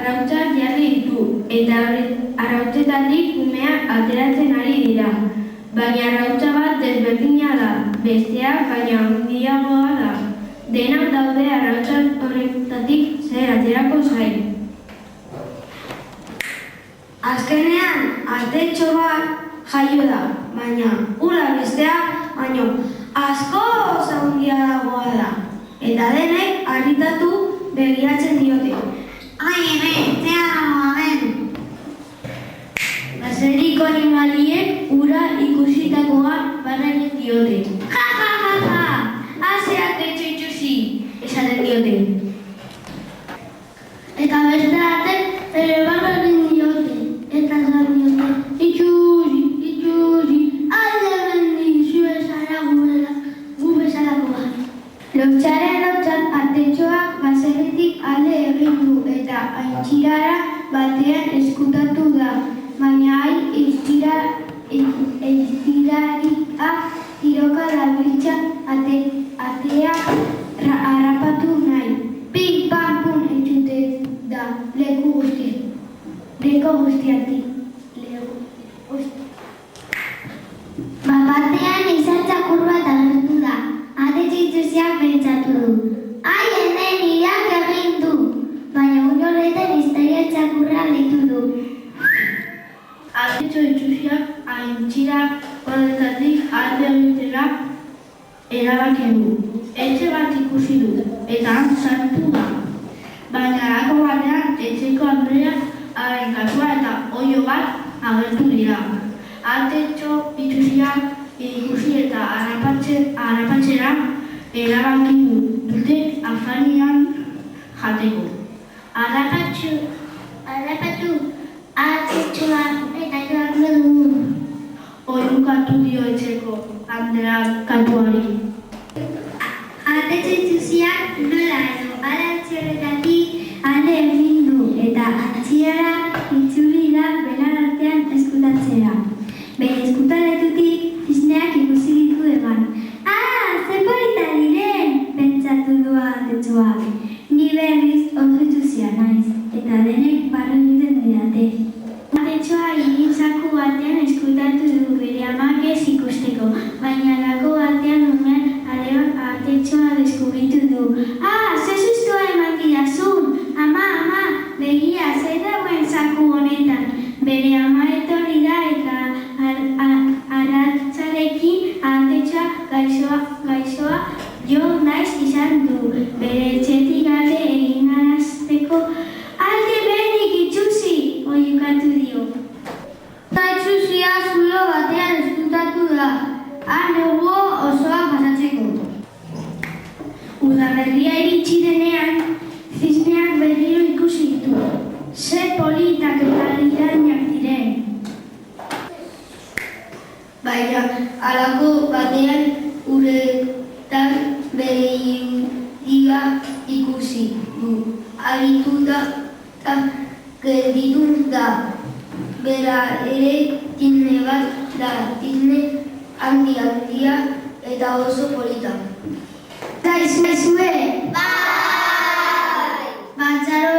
arrautzak jarri ditu, eta arrautzetatik umeak ateratzen ari dira. Baina arrautza bat desberdina da, bestea baina handiagoa da. Denak daude arrautza horretatik zer aterako zain. Azkenean, artetxo bat jaio da, baina ura bestea baino askoz handiagoa da. Eta denek harritatu begiratzen diote. Ai, zer aramoa den! Baserriko animaliek ura ikusitakoa barrenik diote. Ja, ja, ja, ja! Haze artetxo itxusi! Esaten diote. Eta beste batek ere barrenik diote. Eta esan diote, itxusi, itxusi, alde bendi, zu bezala gu bezalakoa. Lotxaren artetxoak baserritik alde egin du eta aintzirara batean eskutatu da. Baina aiztirarika tiroka dabiltza atea harrapatu nahi. Pim, pam, pum entzute da leku guztiatik. Batean izan txakur bat agertu da. Artetxo itxusiak pentsatu du. Ai, hemen irak egin du. Baina une horretan historia txakurra deitu du. Artetxo itxusiak aintzira horretatik alde egitera erabaki du. Etxe bat ikusi du eta han sartu da. Baina halako batean etxeko andrea arrenkatua eta oilo bat agertu dira. Artetxo itxusiak ikusi eta harrapatzera erabaki dute afarian jateko. Harrapatu artetxoa eta joan du. Oihukatu dio etxeko andrea katuari. Artetxo itxusiak nola edo arantxerretatik alde egin du eta atxiara itzuli da belar artean eskutatzera. Bere eskutaletutik zizneak ikusi ditu eman. Ze polita diren, pentsatu du artetxoak. Ni berriz oso itxusia naiz, eta denek barre egiten didate. Artetxoa zaku batean eskutatu du bere amak ez ikusteko, baina halako batean umean artetxoa deskubritu du. Ze sustua eman didazun! Ama, begia, zer dagoen zaku honetan. Bere ama etorri da eta aratzarekin artetxoa gaixoa jo naiz izan du. Bere etxetik alde egin arazteko alde behenik itxusi, oihukatu dio. Eta itxusia zulo batean eskutatu da, han negu osoa pasatzeko. Udaberria iritsi denean, zizneak berriro ikusi ditu. Ze politak eta irainak diren. Baina halako batean uretan bere irudia ikusi du. Harrituta gelditu da. Bera ere tizne bat da, tizne handia eta oso polita. Zaizue? Bai! Batzaro